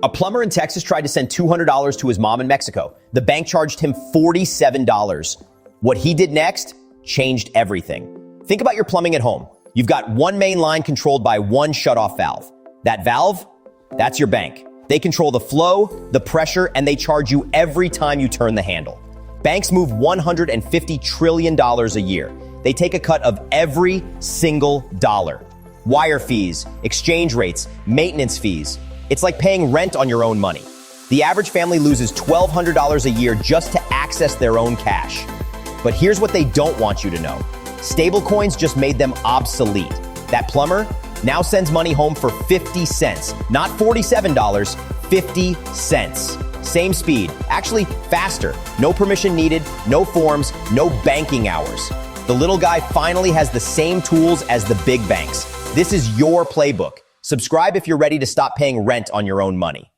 A plumber in Texas tried to send $200 to his mom in Mexico. The bank charged him $47. What he did next changed everything. Think about your plumbing at home. You've got one main line controlled by one shutoff valve. That valve, that's your bank. They control the flow, the pressure, and they charge you every time you turn the handle. Banks move $150 trillion a year. They take a cut of every single dollar. Wire fees, exchange rates, maintenance fees. It's like paying rent on your own money. The average family loses $1,200 a year just to access their own cash. But here's what they don't want you to know. Stablecoins just made them obsolete. That plumber now sends money home for 50 cents, not $47, 50 cents. Same speed, actually faster. No permission needed, no forms, no banking hours. The little guy finally has the same tools as the big banks. This is your playbook. Subscribe if you're ready to stop paying rent on your own money.